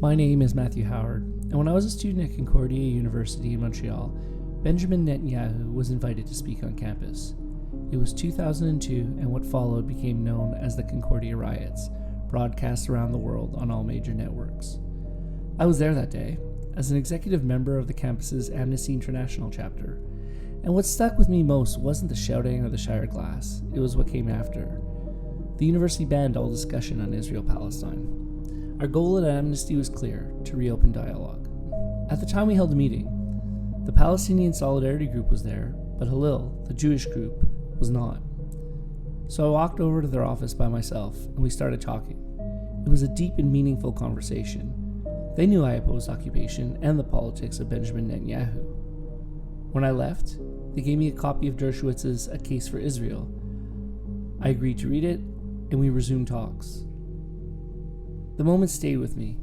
My name is Matthew Howard, and when I was a student at Concordia University in Montreal, Benjamin Netanyahu was invited to speak on campus. It was 2002, and what followed became known as the Concordia Riots, broadcast around the world on all major networks. I was there that day, as an executive member of the campus's Amnesty International chapter, and what stuck with me most wasn't the shouting or the shattered glass, it was what came after. The university banned all discussion on Israel-Palestine. Our goal at Amnesty was clear, to reopen dialogue. At the time we held the meeting, the Palestinian Solidarity Group was there, but Hillel, the Jewish group, was not. So I walked over to their office by myself, and we started talking. It was a deep and meaningful conversation. They knew I opposed occupation and the politics of Benjamin Netanyahu. When I left, they gave me a copy of Dershowitz's A Case for Israel. I agreed to read it, and we resumed talks. The moment stayed with me.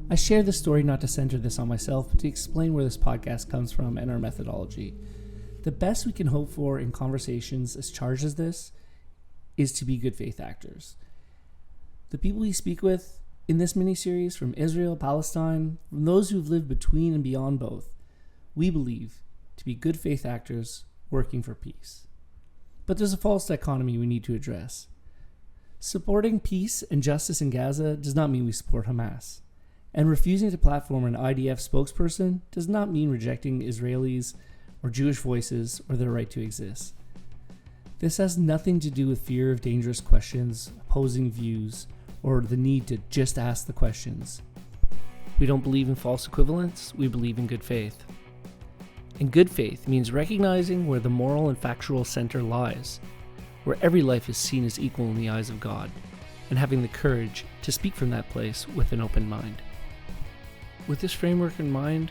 I share this story not to center this on myself, but to explain where this podcast comes from and our methodology. The best we can hope for in conversations as charged as this is to be good faith actors. The people we speak with in this mini-series, from Israel, Palestine, from those who've lived between and beyond both, we believe to be good faith actors working for peace. But there's a false dichotomy we need to address. Supporting peace and justice in Gaza does not mean we support Hamas. And refusing to platform an IDF spokesperson does not mean rejecting Israelis or Jewish voices or their right to exist. This has nothing to do with fear of dangerous questions, opposing views, or the need to just ask the questions. We don't believe in false equivalence, we believe in good faith. And good faith means recognizing where the moral and factual center lies, where every life is seen as equal in the eyes of God, and having the courage to speak from that place with an open mind. With this framework in mind,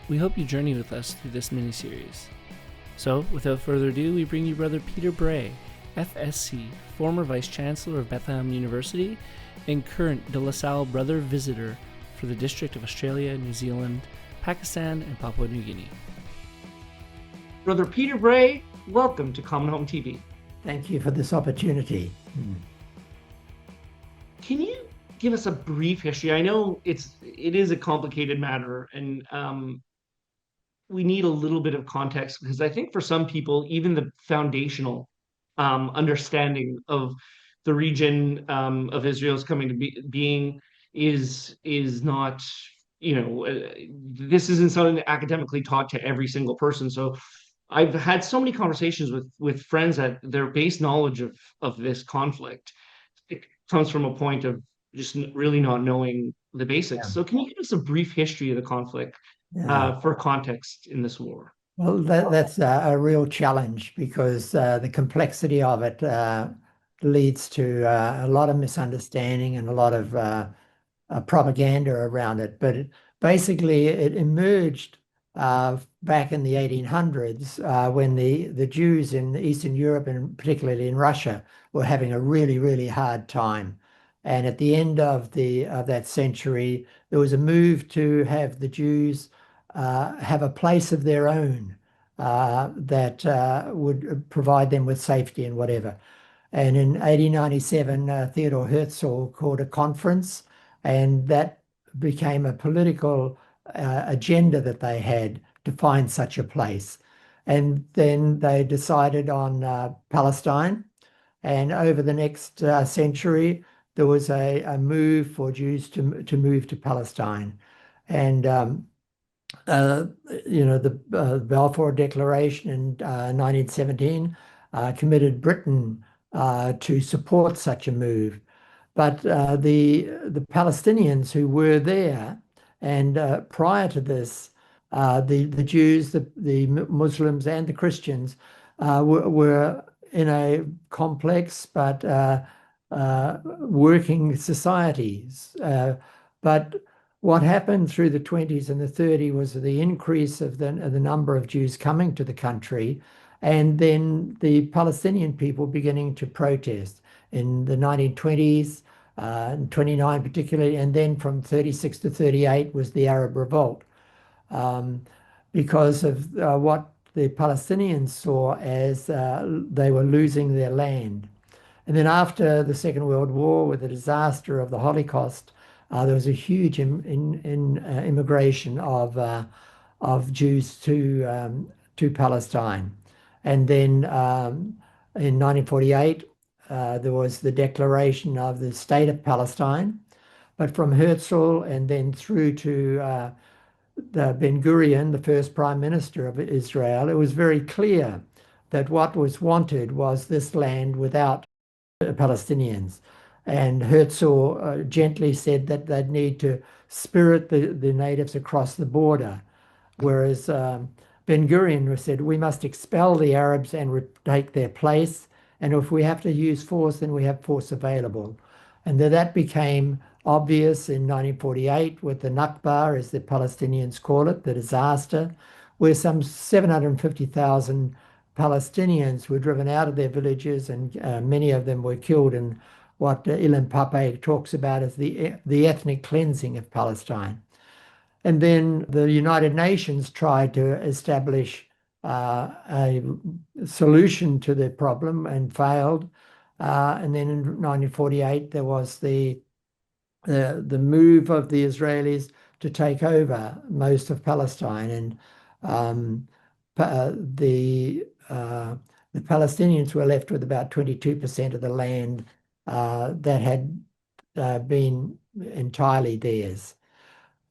we hope you journey with us through this mini-series. So, without further ado, we bring you Br Peter Bray FSC, former Vice-Chancellor of Bethlehem University, and current De La Salle Brother Visitor for the District of Australia, New Zealand, Pakistan, and Papua New Guinea. Brother Peter Bray, welcome to Common Home TV. Thank you for this opportunity. Can you give us a brief history? I know it is a complicated matter, and we need a little bit of context, because I think for some people, even the foundational understanding of the region of Israel's coming to being is not, this isn't something that academically taught to every single person. So I've had so many conversations with friends that their base knowledge of this conflict, it comes from a point of just really not knowing the basics. Yeah. So can you give us a brief history of the conflict for context in this war? Well, that's a real challenge, because the complexity of it leads to a lot of misunderstanding and a lot of propaganda around it. But basically it emerged back in the 1800s when the Jews in Eastern Europe, and particularly in Russia, were having a really, really hard time. And at the end of that century, there was a move to have the Jews have a place of their own that would provide them with safety and whatever. And in 1897, Theodor Herzl called a conference, and that became a political agenda that they had to find such a place. And then they decided on Palestine, and over the next century there was a move for Jews to move to Palestine. And the Balfour Declaration in 1917 committed Britain to support such a move. But the Palestinians who were there, and prior to this, the Jews, the Muslims, and the Christians were in a complex but working societies. But what happened through the 20s and the 30s was the increase of the number of Jews coming to the country, and then the Palestinian people beginning to protest in the 1920s, 29 particularly, and then from 36 to 38 was the Arab Revolt, because of what the Palestinians saw as they were losing their land. And then after the Second World War, with the disaster of the Holocaust, there was a huge immigration of Jews to Palestine. And then in 1948, there was the declaration of the state of Palestine. But from Herzl and then through to the Ben Gurion, the first prime minister of Israel, it was very clear that what was wanted was this land without Palestinians. And Herzl gently said that they'd need to spirit the natives across the border, whereas Ben Gurion said we must expel the Arabs and take their place, and if we have to use force, then we have force available. And that became obvious in 1948 with the Nakba, as the Palestinians call it, the disaster, where some 750,000 Palestinians were driven out of their villages, and many of them were killed in what Ilan Pape talks about as the ethnic cleansing of Palestine. And then the United Nations tried to establish a solution to the problem and failed. And then in 1948, there was the move of the Israelis to take over most of Palestine, and the Palestinians were left with about 22% of the land that had been entirely theirs.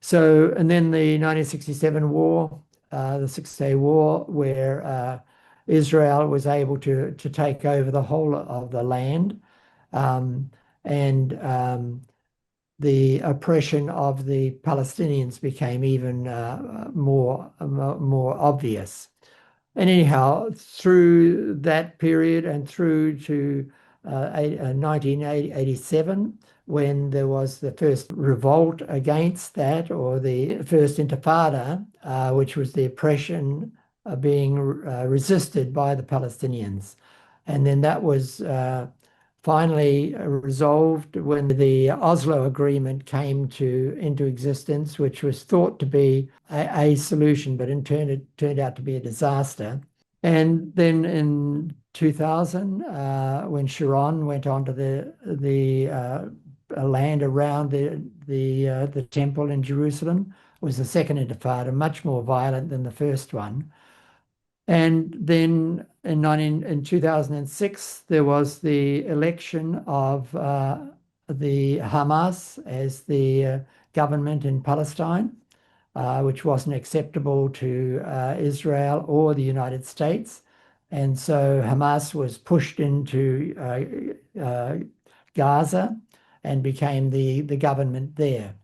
So, and then the 1967 war, the Six-Day War, where Israel was able to take over the whole of the land, and the oppression of the Palestinians became even more obvious. And anyhow, through that period and through to 1987, when there was the first revolt against that, or the first intifada, which was the oppression being resisted by the Palestinians. And then that was finally resolved when the Oslo Agreement came into existence, which was thought to be a solution, but in turn it turned out to be a disaster. And then in 2000, when Sharon went onto the land around the temple in Jerusalem, was the second intifada, much more violent than the first one. And then in 2006, there was the election of the Hamas as the government in Palestine, which wasn't acceptable to Israel or the United States. And so Hamas was pushed into Gaza and became the government there.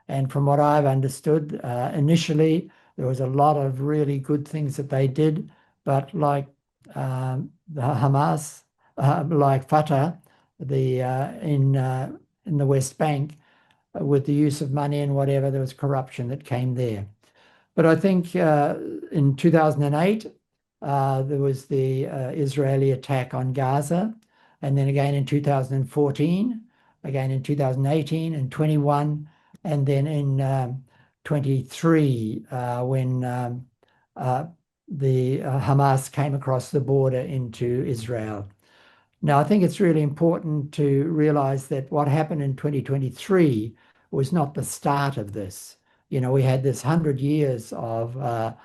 And from what I've understood, initially, there was a lot of really good things that they did, but like the Hamas, like Fatah, in the West Bank, with the use of money and whatever, there was corruption that came there. But I think in 2008, there was the Israeli attack on Gaza, and then again in 2014, again in 2018 and 21, and then in 23 when the Hamas came across the border into Israel. Now, I think it's really important to realize that what happened in 2023 was not the start of this. We had this 100 years of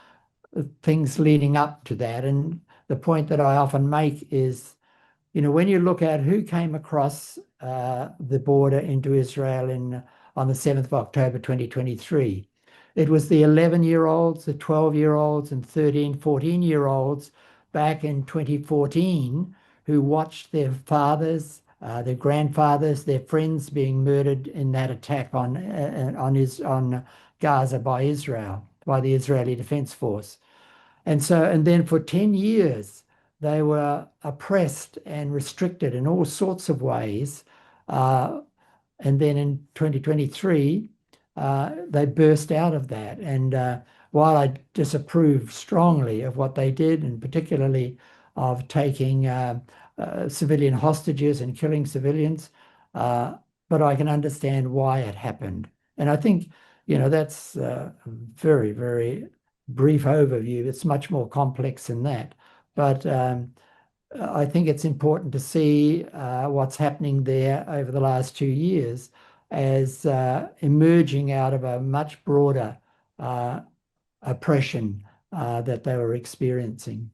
things leading up to that. And the point that I often make is, when you look at who came across the border into Israel on the 7th of October 2023, it was the 11-year-olds, the 12-year-olds, and 13, 14-year-olds back in 2014 who watched their fathers, their grandfathers, their friends being murdered in that attack on Gaza by Israel, by the Israeli Defense Force. And then for 10 years, they were oppressed and restricted in all sorts of ways. And then in 2023, they burst out of that. And while I disapprove strongly of what they did, and particularly of taking civilian hostages and killing civilians, but I can understand why it happened. And I think, that's a very, very brief overview. It's much more complex than that. But I think it's important to see what's happening there over the last 2 years, as emerging out of a much broader oppression that they were experiencing.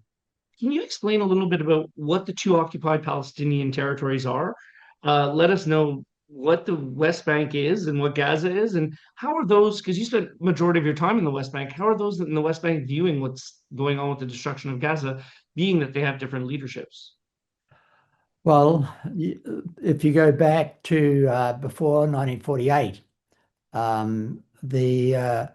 Can you explain a little bit about what the two occupied Palestinian territories are? Let us know what the West Bank is and what Gaza is, and how are those, because you spent majority of your time in the West Bank, how are those in the West Bank viewing what's going on with the destruction of Gaza, being that they have different leaderships? Well, if you go back to before 1948, the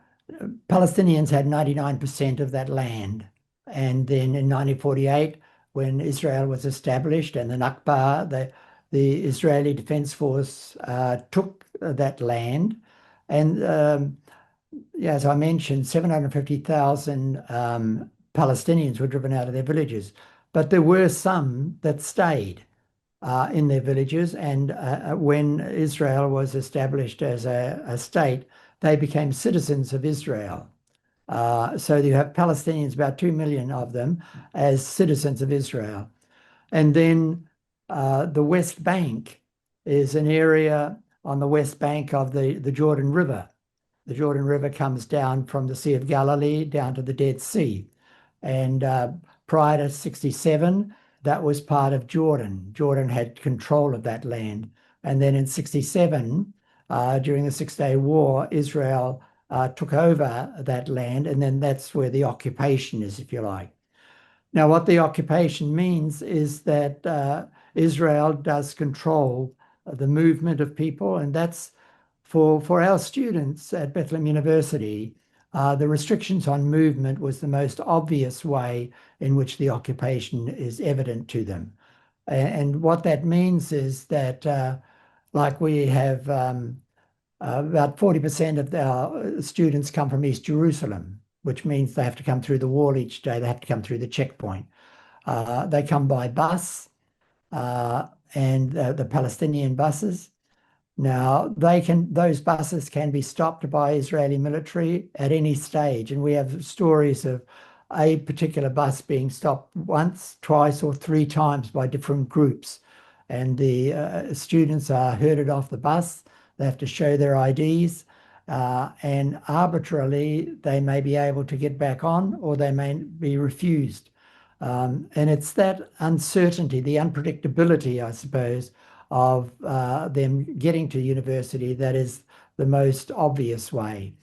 Palestinians had 99% of that land. And then in 1948, when Israel was established and the Nakba, the Israeli Defense Force took that land. And as I mentioned, 750,000 Palestinians were driven out of their villages. But there were some that stayed in their villages. And when Israel was established as a state, they became citizens of Israel. So you have Palestinians, about 2 million of them, as citizens of Israel. And then the West Bank is an area on the West Bank of the Jordan River. The Jordan River comes down from the Sea of Galilee down to the Dead Sea. And prior to 67, that was part of Jordan. Jordan had control of that land. And then in 67, during the Six-Day War, Israel took over that land, and then that's where the occupation is, if you like. Now, what the occupation means is that Israel does control the movement of people, and that's for our students at Bethlehem University. The restrictions on movement was the most obvious way in which the occupation is evident to them. And what that means is that, like we have about 40% of our students come from East Jerusalem, which means they have to come through the wall each day. They have to come through the checkpoint. They come by bus and the Palestinian buses. Now, those buses can be stopped by Israeli military at any stage. And we have stories of a particular bus being stopped once, twice, or 3 times by different groups. And the students are herded off the bus. They have to show their IDs. And arbitrarily, they may be able to get back on, or they may be refused. And it's that uncertainty, the unpredictability, I suppose, of them getting to university that is the most obvious way.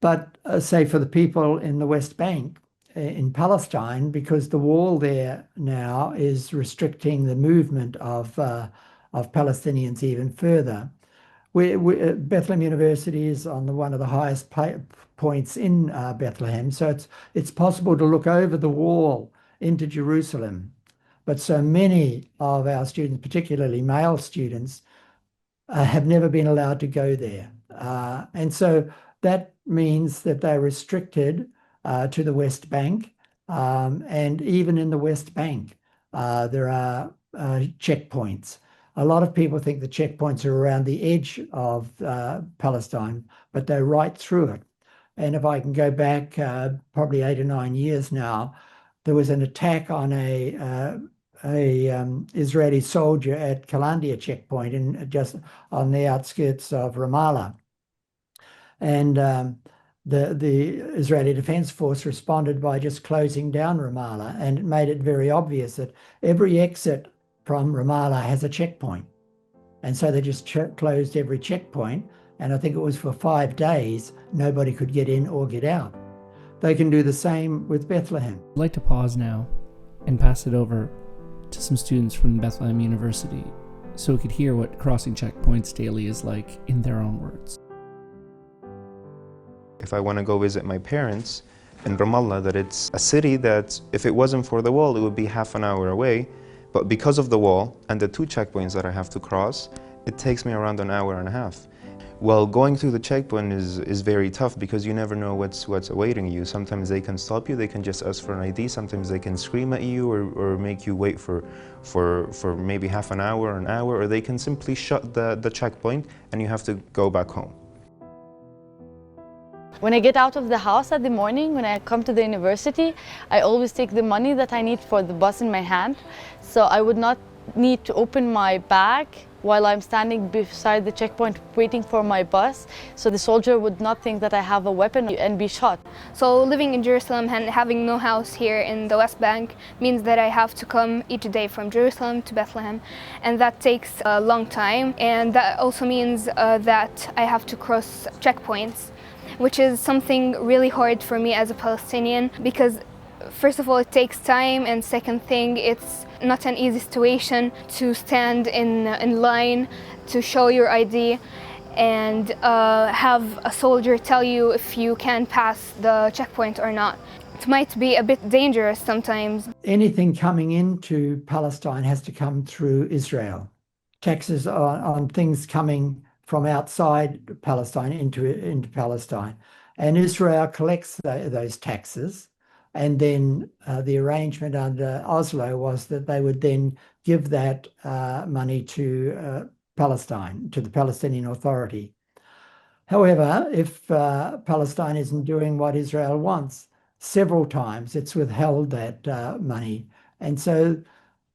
But say for the people in the West Bank, in Palestine, because the wall there now is restricting the movement of Palestinians even further. Bethlehem University is on one of the highest points in Bethlehem, so it's possible to look over the wall into Jerusalem. But so many of our students, particularly male students, have never been allowed to go there. And so that means that they're restricted to the West Bank. And even in the West Bank, there are checkpoints. A lot of people think the checkpoints are around the edge of Palestine, but they're right through it. And if I can go back probably 8 or 9 years now, there was an attack on a Israeli soldier at Kalandia checkpoint, just on the outskirts of Ramallah. And the Israeli Defense Force responded by just closing down Ramallah, and it made it very obvious that every exit from Ramallah has a checkpoint. And so they just closed every checkpoint, and I think it was for 5 days, nobody could get in or get out. They can do the same with Bethlehem. I'd like to pause now and pass it over to some students from Bethlehem University so we could hear what crossing checkpoints daily is like in their own words. If I want to go visit my parents in Ramallah, that it's a city that if it wasn't for the wall, it would be half an hour away. But because of the wall and the 2 checkpoints that I have to cross, it takes me around an hour and a half. Well, going through the checkpoint is very tough because you never know what's awaiting you. Sometimes they can stop you, they can just ask for an ID, sometimes they can scream at you or make you wait for maybe half an hour, or they can simply shut the checkpoint and you have to go back home. When I get out of the house at the morning, when I come to the university, I always take the money that I need for the bus in my hand. So I would not need to open my bag while I'm standing beside the checkpoint waiting for my bus, so the soldier would not think that I have a weapon and be shot. So living in Jerusalem and having no house here in the West Bank means that I have to come each day from Jerusalem to Bethlehem, and that takes a long time, and that also means that I have to cross checkpoints, which is something really hard for me as a Palestinian, because first of all it takes time, and second thing, it's not an easy situation to stand in line to show your ID and have a soldier tell you if you can pass the checkpoint or not. It might be a bit dangerous sometimes. Anything coming into Palestine has to come through Israel. Taxes on things coming from outside Palestine into Palestine. And Israel collects those taxes. And then the arrangement under Oslo was that they would then give that money to Palestine, to the Palestinian Authority. However, if Palestine isn't doing what Israel wants, several times it's withheld that money. And so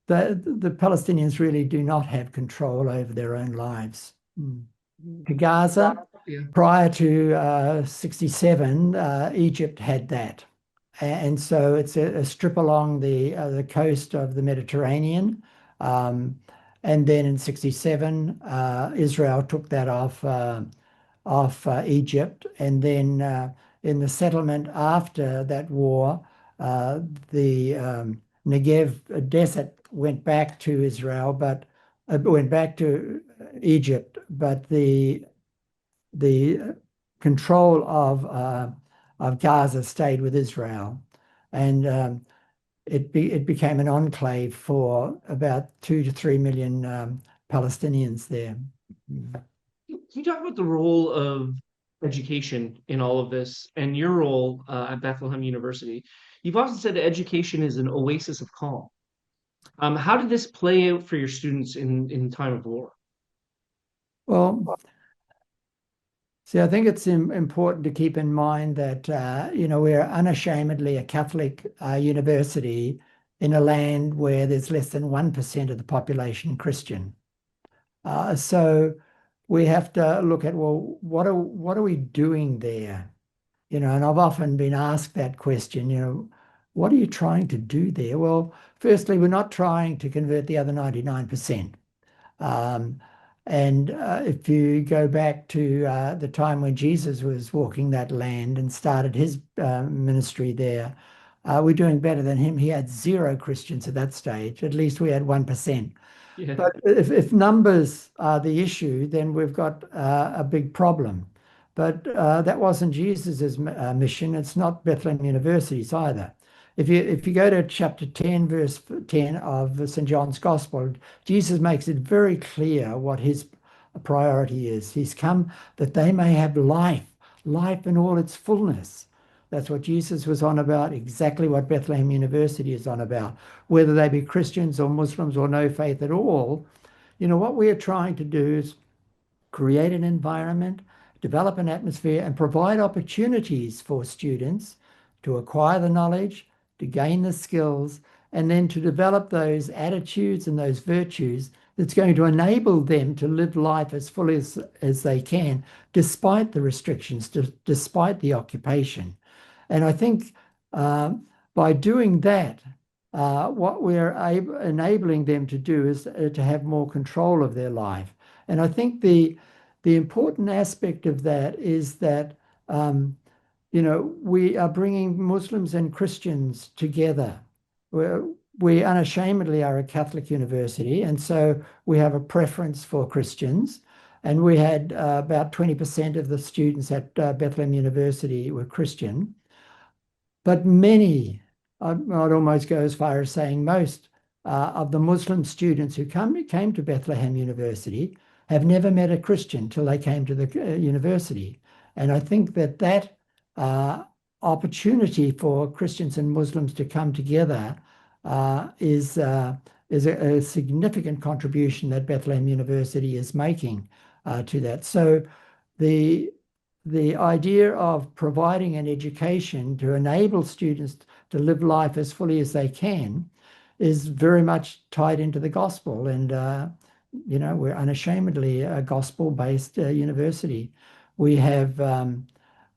the Palestinians really do not have control over their own lives. To Gaza, prior to 67, Egypt had that. And so it's a strip along the coast of the Mediterranean. And then in 67, Israel took that off Egypt. And then in the settlement after that war, the Negev desert went back to Israel, but went back to Egypt. But the control of Gaza stayed with Israel, and it became an enclave for about 2 to 3 million Palestinians there. Can you talk about the role of education in all of this and your role at Bethlehem University? You've often said that education is an oasis of calm. How did this play out for your students in time of war? Well, see, I think it's important to keep in mind that, we're unashamedly a Catholic university in a land where there's less than 1% of the population Christian. So we have to look at, well, what are we doing there? And I've often been asked that question, what are you trying to do there? Well, firstly, we're not trying to convert the other 99%. And if you go back to the time when Jesus was walking that land and started his ministry there, we're doing better than him. He had 0 Christians at that stage. At least we had 1%. Yeah. But if numbers are the issue, then we've got a big problem. But that wasn't Jesus's mission. It's not Bethlehem University's either. If you go to chapter 10, verse 10 of St. John's Gospel, Jesus makes it very clear what his priority is. He's come that they may have life in all its fullness. That's what Jesus was on about, exactly what Bethlehem University is on about. Whether they be Christians or Muslims or no faith at all, what we are trying to do is create an environment, develop an atmosphere, and provide opportunities for students to acquire the knowledge, to gain the skills, and then to develop those attitudes and those virtues that's going to enable them to live life as fully as they can, despite the restrictions, despite the occupation. And I think by doing that, what we're enabling them to do is to have more control of their life. And I think the important aspect of that is that we are bringing Muslims and Christians together. We unashamedly are a Catholic university, and so we have a preference for Christians. And we had about 20% of the students at Bethlehem University were Christian. But many, I'd almost go as far as saying most, of the Muslim students who came to Bethlehem University have never met a Christian till they came to the university. And I think that opportunity for Christians and Muslims to come together is a significant contribution that Bethlehem University is making to that. So the idea of providing an education to enable students to live life as fully as they can is very much tied into the gospel. And, we're unashamedly a gospel-based university. We are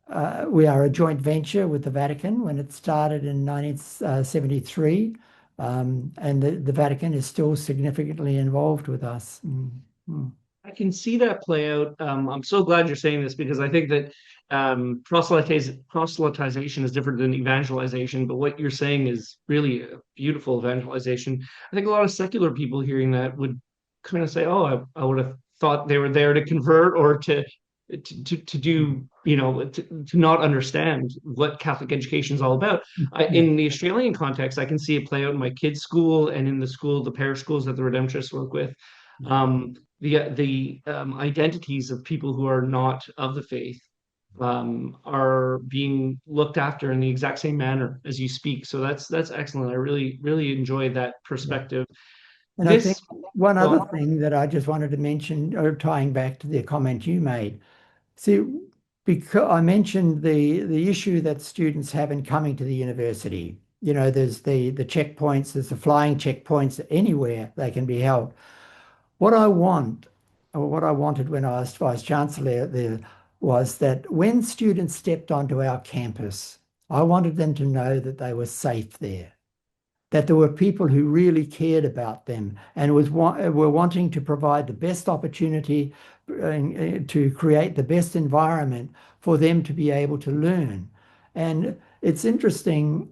a joint venture with the Vatican when it started in 1973. And the Vatican is still significantly involved with us. I can see that play out. I'm so glad you're saying this because I think that proselytization is different than evangelization, but what you're saying is really a beautiful evangelization. I think a lot of secular people hearing that would kind of say, "Oh, I would have thought they were there to convert or to do, to not understand what Catholic education is all about." In the Australian context, I can see it play out in my kids' school and in the parish schools that the Redemptorists work with. The identities of people who are not of the faith are being looked after in the exact same manner as you speak. So that's excellent. I really, really enjoy that perspective. And I think one other thing that I just wanted to mention, or tying back to the comment you made, see, because I mentioned the issue that students have in coming to the university. There's the checkpoints, there's the flying checkpoints anywhere they can be held. What I wanted when I was Vice-Chancellor there was that when students stepped onto our campus, I wanted them to know that they were safe there, that there were people who really cared about them and were wanting to provide the best opportunity to create the best environment for them to be able to learn. And it's interesting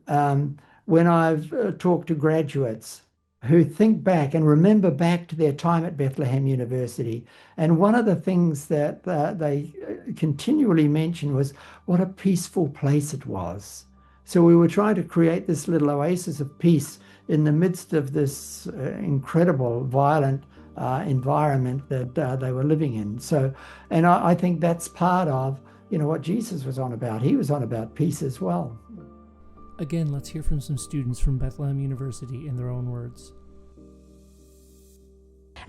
when I've talked to graduates who think back and remember back to their time at Bethlehem University. And one of the things that they continually mention was what a peaceful place it was. So we were trying to create this little oasis of peace in the midst of this incredible, violent environment that they were living in. So, and I think that's part of, what Jesus was on about. He was on about peace as well. Again, let's hear from some students from Bethlehem University in their own words.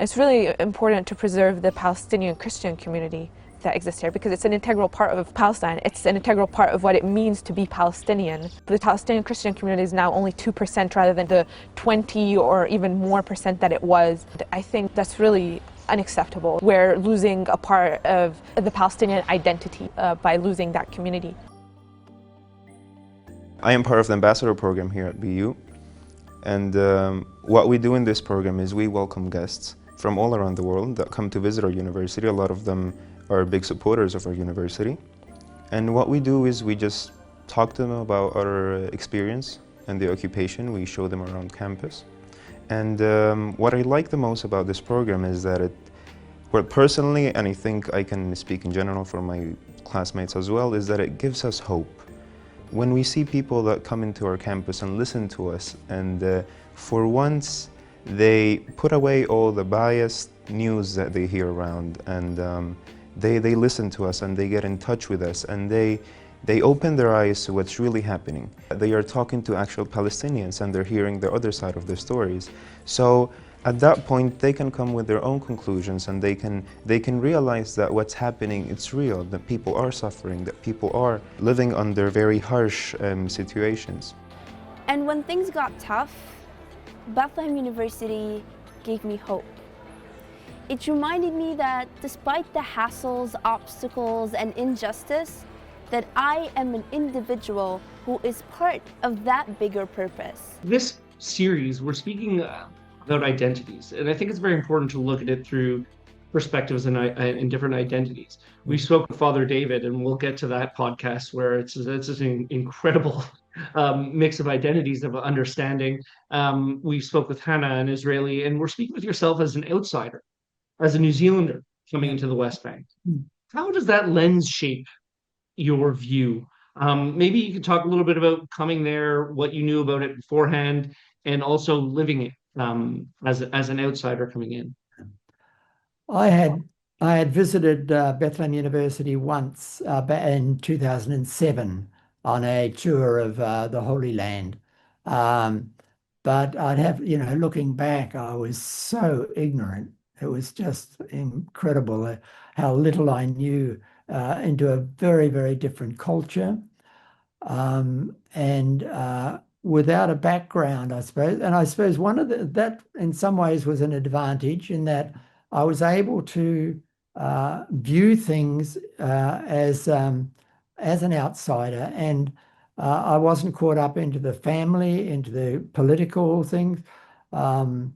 It's really important to preserve the Palestinian Christian community that exists here because it's an integral part of Palestine. It's an integral part of what it means to be Palestinian. The Palestinian Christian community is now only 2% rather than the 20 or even more percent that it was. I think that's really unacceptable. We're losing a part of the Palestinian identity by losing that community. I am part of the ambassador program here at BU, and what we do in this program is we welcome guests from all around the world that come to visit our university. A lot of them are big supporters of our university, and what we do is we just talk to them about our experience and the occupation. We show them around campus, and what I like the most about this program is that well, personally, and I think I can speak in general for my classmates as well, is that it gives us hope. When we see people that come into our campus and listen to us, and for once they put away all the biased news that they hear around, and they listen to us and they get in touch with us, and they open their eyes to what's really happening. They are talking to actual Palestinians and they're hearing the other side of their stories. So at that point they can come with their own conclusions, and they can realize that what's happening, it's real, that people are suffering, that people are living under very harsh situations. And when things got tough, Bethlehem University gave me hope. It reminded me that despite the hassles, obstacles, and injustice, that I am an individual who is part of that bigger purpose. This series, we're speaking about identities, and I think it's very important to look at it through perspectives and different identities. We spoke with Father David, and we'll get to that podcast where it's an incredible mix of identities of understanding. We spoke with Hannah, an Israeli, and we're speaking with yourself as an outsider, as a New Zealander coming into the West Bank. How does that lens shape your view? Maybe you could talk a little bit about coming there, what you knew about it beforehand, and also living it as an outsider coming in. I had visited Bethlehem University once in 2007 on a tour of the Holy Land. But I'd have, looking back, I was so ignorant. It was just incredible how little I knew into a very, very different culture. And without a background, I suppose. And I suppose one of that in some ways was an advantage in that I was able to view things as an outsider, and I wasn't caught up into the family, into the political things, and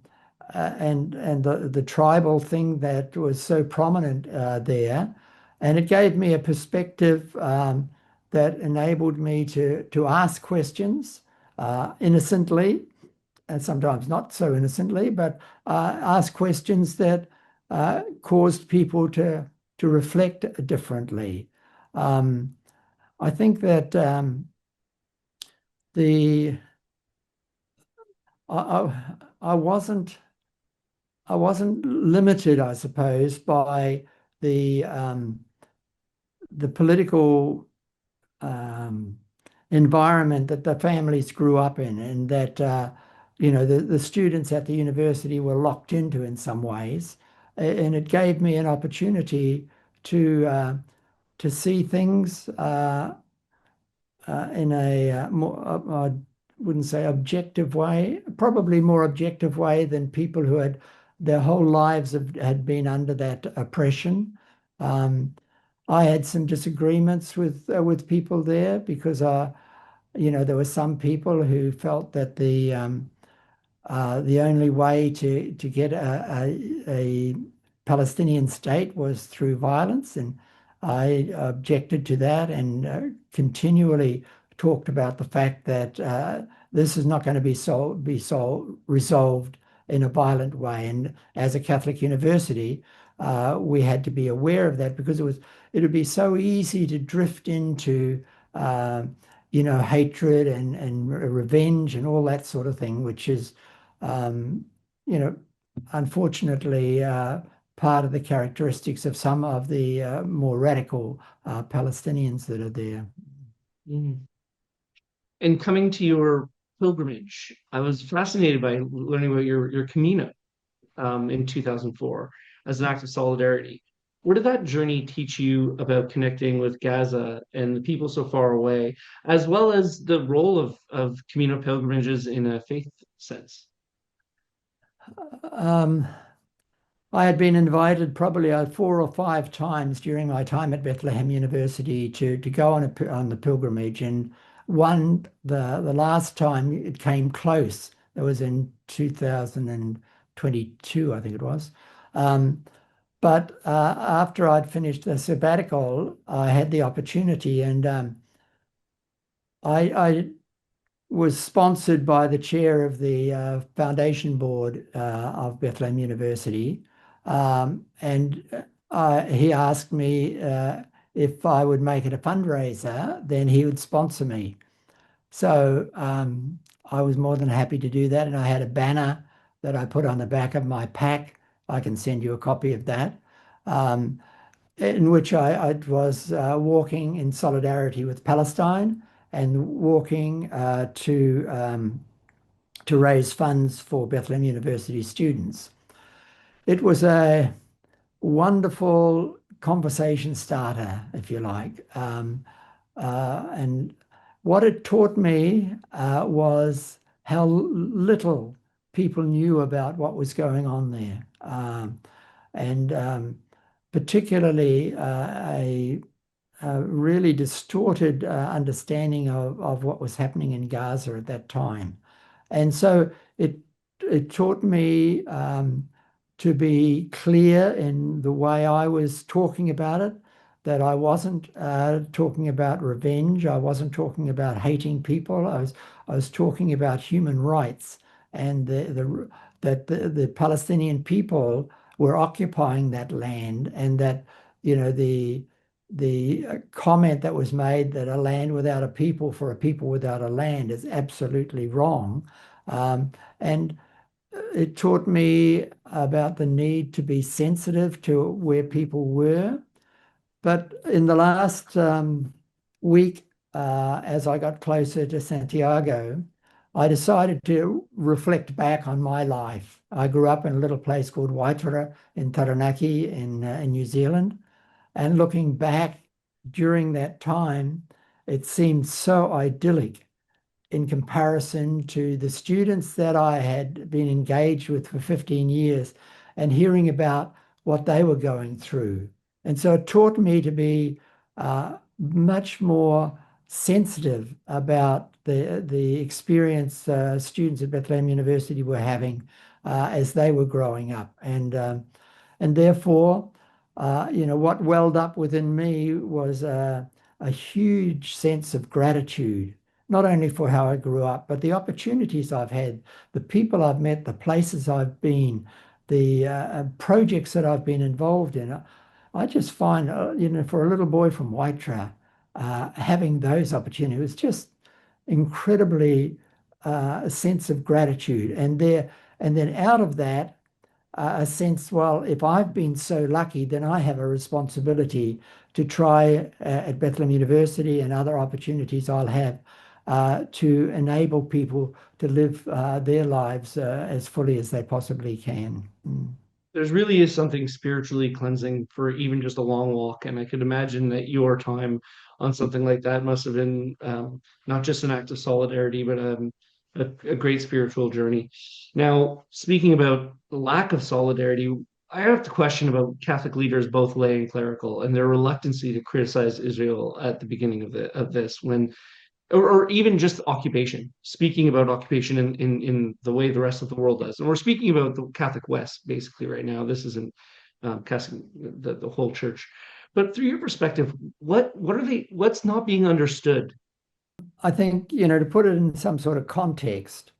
the tribal thing that was so prominent there. And it gave me a perspective that enabled me to ask questions innocently, and sometimes not so innocently, but ask questions that caused people to reflect differently. I think that I wasn't limited, I suppose, by the political environment that the families grew up in, and that the students at the university were locked into in some ways, and it gave me an opportunity to see things in a more, I wouldn't say objective way, probably more objective way than people who had their whole lives had been under that oppression. I had some disagreements with people there because there were some people who felt that the only way to get a Palestinian state was through violence, and I objected to that and continually talked about the fact that this is not going to be resolved in a violent way. And as a Catholic university, we had to be aware of that, because it would be so easy to drift into hatred and revenge and all that sort of thing, which is unfortunately part of the characteristics of some of the more radical Palestinians that are there. Mm. And coming to your pilgrimage, I was fascinated by learning about your Camino in 2004 as an act of solidarity. What did that journey teach you about connecting with Gaza and the people so far away, as well as the role of Camino pilgrimages in a faith sense? I had been invited probably 4 or 5 times during my time at Bethlehem University to go on the pilgrimage, and the last time it came close. It was in 2022, I think it was. But after I'd finished the sabbatical, I had the opportunity, and I was sponsored by the chair of the foundation board of Bethlehem University, and he asked me if I would make it a fundraiser, then he would sponsor me. So I was more than happy to do that, and I had a banner that I put on the back of my pack. I can send you a copy of that, in which I was walking in solidarity with Palestine and walking to raise funds for Bethlehem University students. It was a wonderful conversation starter, if you like. And what it taught me was how little people knew about what was going on there. And particularly a really distorted understanding of what was happening in Gaza at that time. And so it taught me to be clear in the way I was talking about it, that I wasn't talking about revenge. I wasn't talking about hating people. I was talking about human rights, and that the Palestinian people were occupying that land, and that the comment that was made that a land without a people for a people without a land is absolutely wrong. And it taught me about the need to be sensitive to where people were. But in the last week, as I got closer to Santiago, I decided to reflect back on my life. I grew up in a little place called Waitara in Taranaki in New Zealand. And looking back during that time, it seemed so idyllic in comparison to the students that I had been engaged with for 15 years and hearing about what they were going through. And so it taught me to be much more sensitive about the experience students at Bethlehem University were having as they were growing up. And therefore, what welled up within me was a huge sense of gratitude, not only for how I grew up, but the opportunities I've had, the people I've met, the places I've been, the projects that I've been involved in. I just find, for a little boy from Waitra, having those opportunities was just incredibly a sense of gratitude. And then out of that, a sense, well, if I've been so lucky, then I have a responsibility to try at Bethlehem University and other opportunities I'll have to enable people to live their lives as fully as they possibly can. There's really is something spiritually cleansing for even just a long walk. And I could imagine that your time on something like that must have been not just an act of solidarity, but a great spiritual journey. Now, speaking about the lack of solidarity, I have to question about Catholic leaders, both lay and clerical, and their reluctancy to criticize Israel at the beginning of this, or even just occupation, speaking about occupation in the way the rest of the world does. And we're speaking about the Catholic West, basically, right now. This isn't casting the whole church. But through your perspective, what's not being understood? I think, to put it in some sort of context,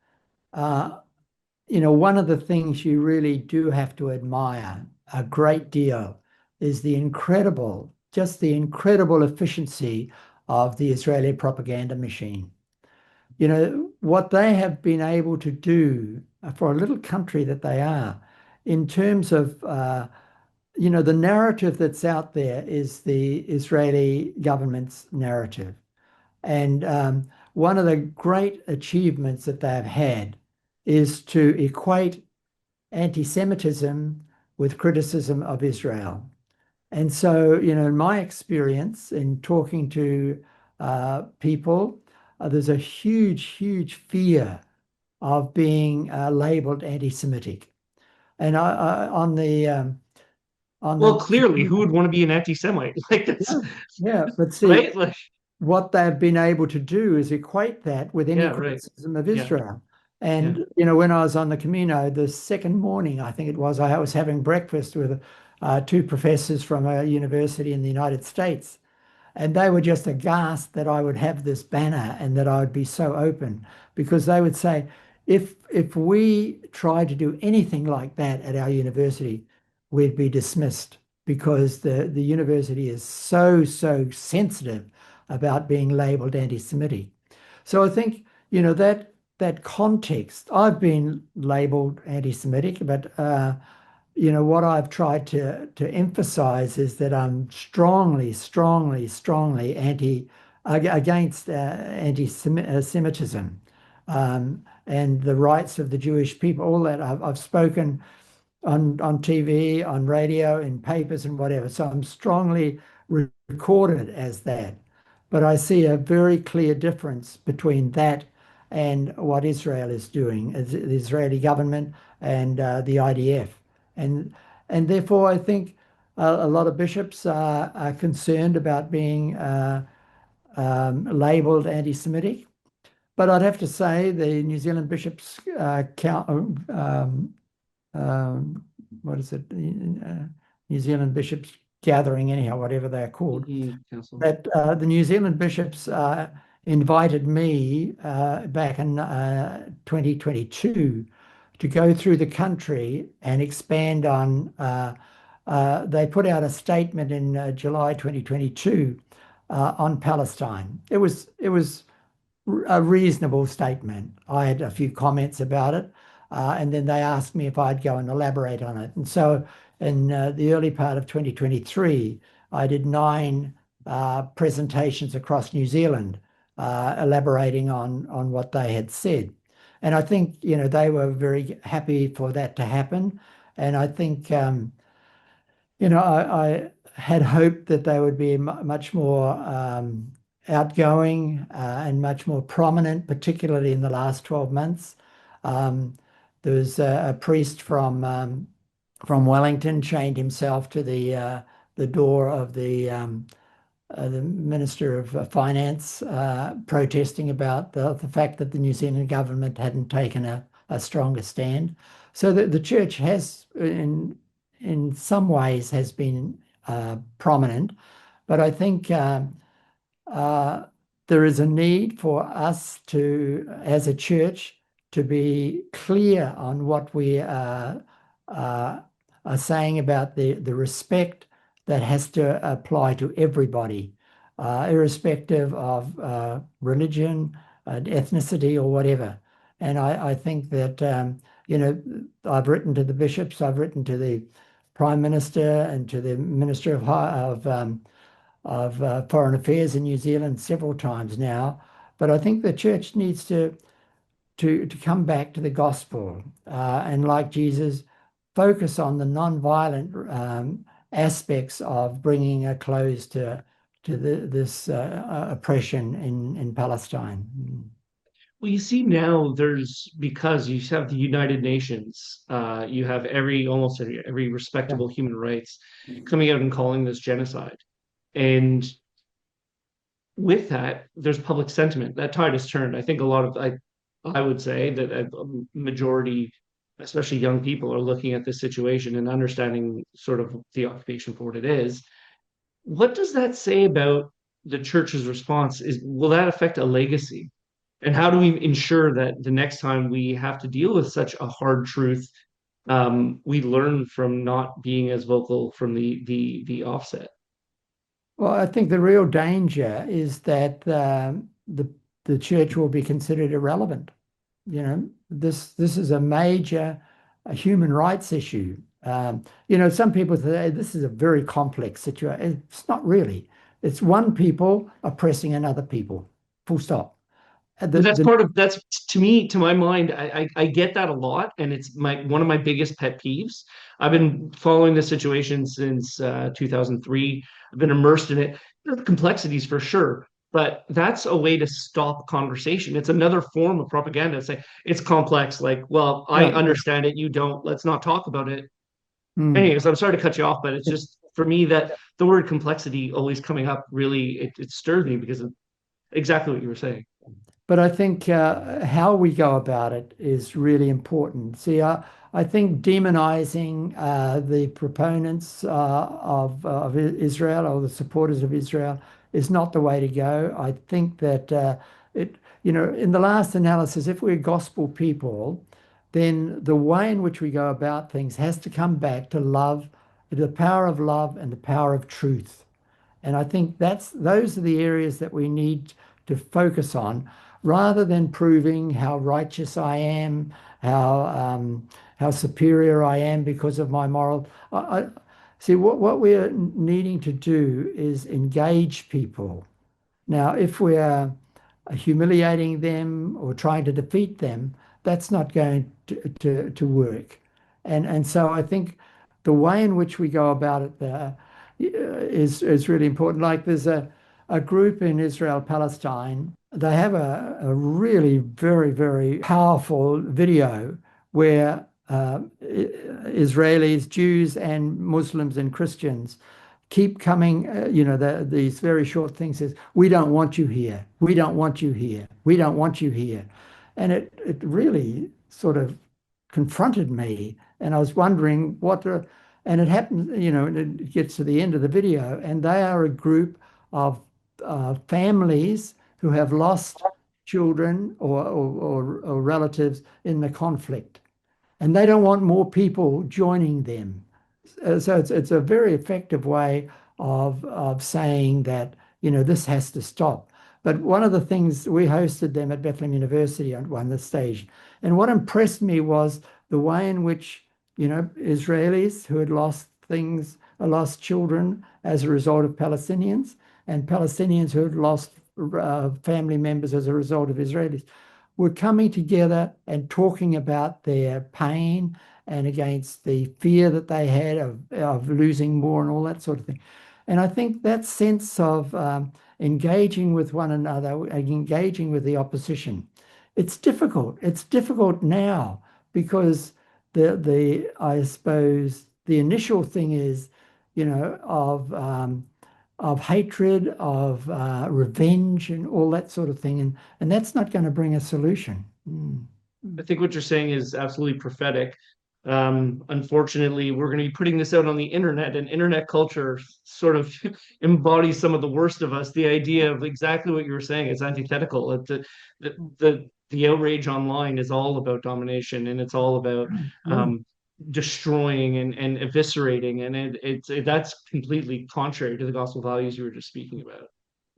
one of the things you really do have to admire a great deal is the incredible efficiency of the Israeli propaganda machine. What they have been able to do for a little country that they are, in terms of, the narrative that's out there is the Israeli government's narrative. And one of the great achievements that they've had is to equate anti-Semitism with criticism of Israel. And so, in my experience in talking to people, there's a huge, huge fear of being labeled anti-Semitic. And clearly, who would want to be an anti-Semite like this? Yeah, but see, right? What they've been able to do is equate that with any criticism of Israel. And, when I was on the Camino, the second morning, I think it was, I was having breakfast with two professors from a university in the United States. And they were just aghast that I would have this banner and that I would be so open, because they would say, if we tried to do anything like that at our university, we'd be dismissed, because the university is so sensitive about being labeled anti-Semitic. So I think, that context, I've been labeled anti-Semitic, but what I've tried to emphasize is that I'm strongly against anti-Semitism and the rights of the Jewish people. All that I've spoken on TV, on radio, in papers, and whatever. So I'm strongly recorded as that. But I see a very clear difference between that and what Israel is doing, the Israeli government and the IDF. And therefore, I think a lot of bishops are concerned about being labeled anti-Semitic. But I'd have to say the New Zealand bishops what is it? New Zealand bishops gathering, anyhow, whatever they're called. That the New Zealand bishops invited me back in 2022 to go through the country and expand on. They put out a statement in July 2022 on Palestine. It was a reasonable statement. I had a few comments about it, and then they asked me if I'd go and elaborate on it. And so in the early part of 2023, I did 9 presentations across New Zealand, elaborating on what they had said. And I think, they were very happy for that to happen. And I think, I had hoped that they would be much more outgoing and much more prominent, particularly in the last 12 months. There was a priest from Wellington chained himself to the door of the Minister of Finance, protesting about the fact that the New Zealand government hadn't taken a stronger stand. So the church has, in some ways, has been prominent, but I think there is a need for us to, as a church, to be clear on what we are saying about the respect that has to apply to everybody, irrespective of religion, ethnicity, or whatever. And I think that, I've written to the bishops, I've written to the Prime Minister and to the Minister of Foreign Affairs in New Zealand several times now. But I think the church needs to come back to the gospel and, like Jesus, focus on the non-violent aspects of bringing a close to this oppression in Palestine. Well, you see now because you have the United Nations, you have almost every respectable human rights coming out and calling this genocide. And with that, there's public sentiment. That tide has turned. I think I would say that a majority, especially young people, are looking at this situation and understanding sort of the occupation for what it is. What does that say about the church's response? Will that affect a legacy? And how do we ensure that the next time we have to deal with such a hard truth, we learn from not being as vocal from the offset? Well, I think the real danger is that the church will be considered irrelevant. This is a major human rights issue. Some people say this is a very complex situation. It's not really. It's one people oppressing another people. Full stop. That's to me, to my mind, I get that a lot, and it's one of my biggest pet peeves. I've been following this situation since 2003. I've been immersed in it. There are complexities for sure, but that's a way to stop conversation. It's another form of propaganda. It's like, it's complex. Like, well, I understand it, you don't. Let's not talk about it. Anyways, I'm sorry to cut you off, but it's just for me that the word complexity always coming up really it stirs me because of exactly what you were saying. But I think how we go about it is really important. See, I think demonizing the proponents of Israel or the supporters of Israel is not the way to go. I think that in the last analysis, if we're gospel people, then the way in which we go about things has to come back to love, the power of love and the power of truth. And I think those are the areas that we need to focus on, rather than proving how righteous I am, how superior I am because of my moral. See, what we're needing to do is engage people. Now, if we're humiliating them or trying to defeat them, that's not going to work. And so I think the way in which we go about it is really important. Like there's a group in Israel, Palestine. They have a really very, very powerful video where Israelis, Jews, and Muslims and Christians keep coming, these very short things says, we don't want you here. We don't want you here. We don't want you here. And it really sort of confronted me. And I was wondering and it happens, it gets to the end of the video, and they are a group of families who have lost children or relatives in the conflict, and they don't want more people joining them. So it's a very effective way of saying that this has to stop. But one of the things, we hosted them at Bethlehem University on one stage, and what impressed me was the way in which Israelis who had lost children as a result of Palestinians, and Palestinians who had lost family members as a result of Israelis, were coming together and talking about their pain and against the fear that they had of losing more and all that sort of thing. And I think that sense of engaging with one another, engaging with the opposition. It's difficult. It's difficult now because I suppose the initial thing is, of hatred, of revenge, and all that sort of thing, and that's not going to bring a solution. I think what you're saying is absolutely prophetic. Unfortunately, we're going to be putting this out on the internet, and internet culture sort of embodies some of the worst of us. The idea of exactly what you were saying is antithetical. The outrage online is all about domination, and it's all about destroying and eviscerating, and that's completely contrary to the gospel values you were just speaking about.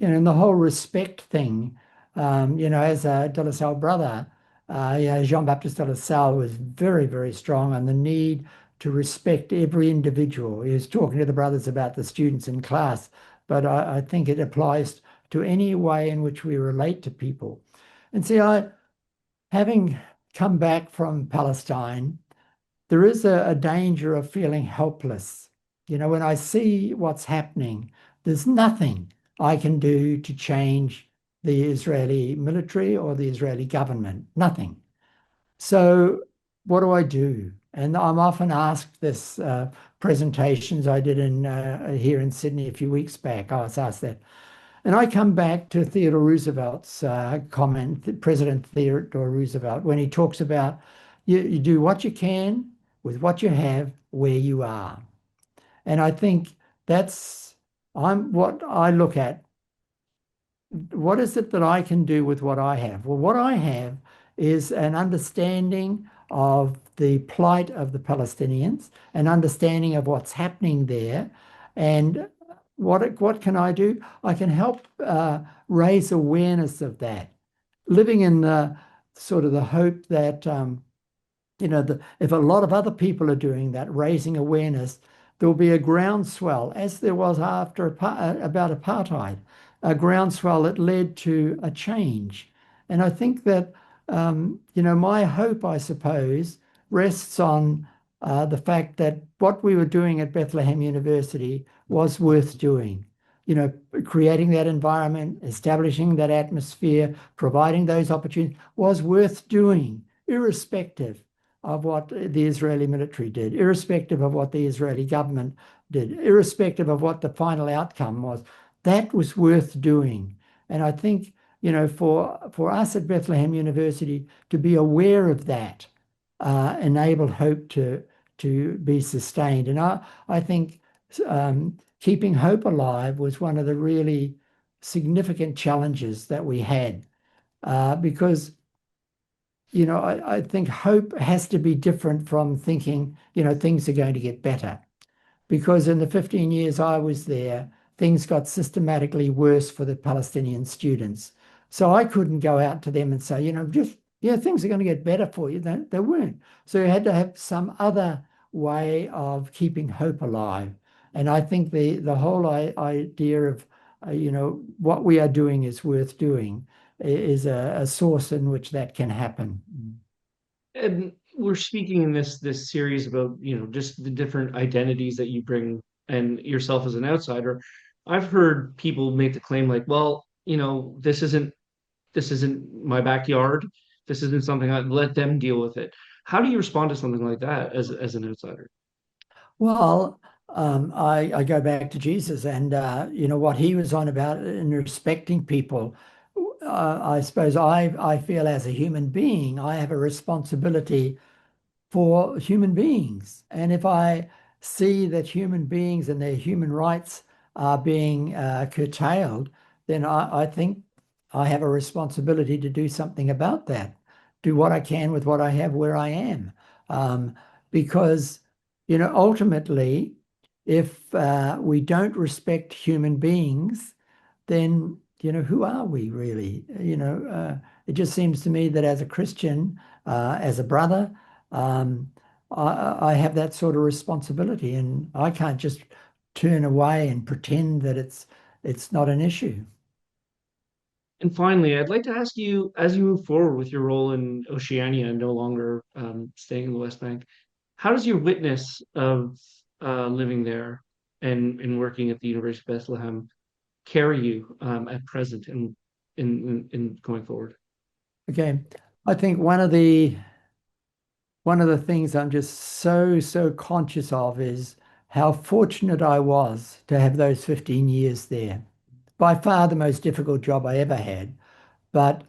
And the whole respect thing, as a De La Salle brother, Jean-Baptiste de La Salle was very, very strong on the need to respect every individual. He was talking to the brothers about the students in class, but I think it applies to any way in which we relate to people. And see, having come back from Palestine, there is a danger of feeling helpless. When I see what's happening, there's nothing I can do to change the Israeli military or the Israeli government, nothing. So what do I do? And I'm often asked this, presentations I did here in Sydney a few weeks back, I was asked that. And I come back to Theodore Roosevelt's comment, President Theodore Roosevelt, when he talks about you do what you can with what you have where you are. And I think what I look at. What is it that I can do with what I have? Well, what I have is an understanding of the plight of the Palestinians, an understanding of what's happening there, and what can I do? I can help raise awareness of that, living in the sort of the hope that if a lot of other people are doing that, raising awareness, there will be a groundswell, as there was after about apartheid, a groundswell that led to a change. And I think that, my hope, I suppose, rests on the fact that what we were doing at Bethlehem University was worth doing. Creating that environment, establishing that atmosphere, providing those opportunities was worth doing, irrespective of what the Israeli military did, irrespective of what the Israeli government did, irrespective of what the final outcome was. That was worth doing. And I think, for us at Bethlehem University to be aware of that enabled hope to be sustained. And I think keeping hope alive was one of the really significant challenges that we had because I think hope has to be different from thinking, things are going to get better. Because in the 15 years I was there, things got systematically worse for the Palestinian students. So I couldn't go out to them and say, things are going to get better for you. They weren't. So you had to have some other way of keeping hope alive. And I think the whole idea of, what we are doing is worth doing is a source in which that can happen. And we're speaking in this series about, just the different identities that you bring and yourself as an outsider. I've heard people make the claim like, well, this isn't my backyard. This isn't something I'd let them deal with it. How do you respond to something like that as an outsider? Well, I go back to Jesus and, what he was on about in respecting people. I suppose I feel as a human being, I have a responsibility for human beings. And if I see that human beings and their human rights are being curtailed, then I think I have a responsibility to do something about that, do what I can with what I have where I am. Because, ultimately, if we don't respect human beings, then, who are we really? It just seems to me that as a Christian, as a brother, I have that sort of responsibility, and I can't just turn away and pretend that it's not an issue. And finally, I'd like to ask you, as you move forward with your role in Oceania and no longer staying in the West Bank, how does your witness of living there and working at the University of Bethlehem carry you at present and in going forward? Okay, I think one of the things I'm just so conscious of is how fortunate I was to have those 15 years there. By far the most difficult job I ever had, but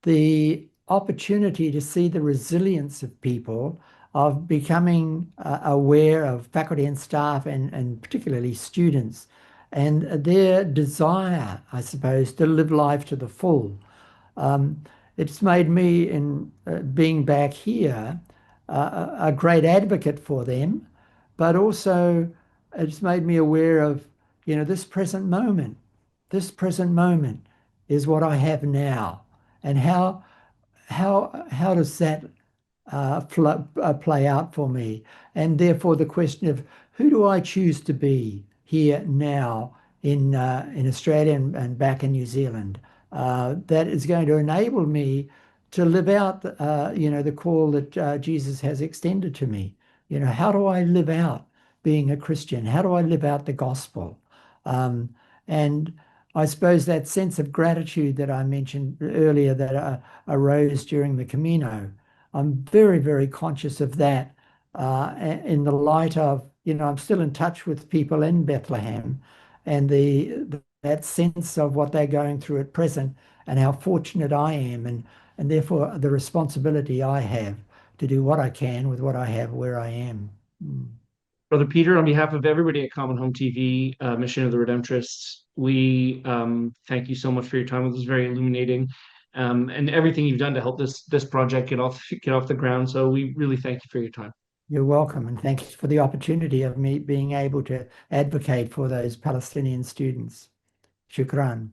the opportunity to see the resilience of people, of becoming aware of faculty and staff and particularly students and their desire, I suppose, to live life to the full. It's made me, in being back here, a great advocate for them, but also it's made me aware of, this present moment. This present moment is what I have now, and how does that play out for me? And therefore, the question of who do I choose to be here now in Australia and back in New Zealand, that is going to enable me to live out, the call that Jesus has extended to me. How do I live out being a Christian? How do I live out the gospel? And I suppose that sense of gratitude that I mentioned earlier that arose during the Camino, I'm very conscious of that in the light of, I'm still in touch with people in Bethlehem and that sense of what they're going through at present and how fortunate I am and therefore the responsibility I have to do what I can with what I have where I am. Brother Peter, on behalf of everybody at Common Home TV, Mission of the Redemptorists, we thank you so much for your time. It was very illuminating, and everything you've done to help this project get off the ground. So we really thank you for your time. You're welcome, and thanks for the opportunity of me being able to advocate for those Palestinian students. Shukran.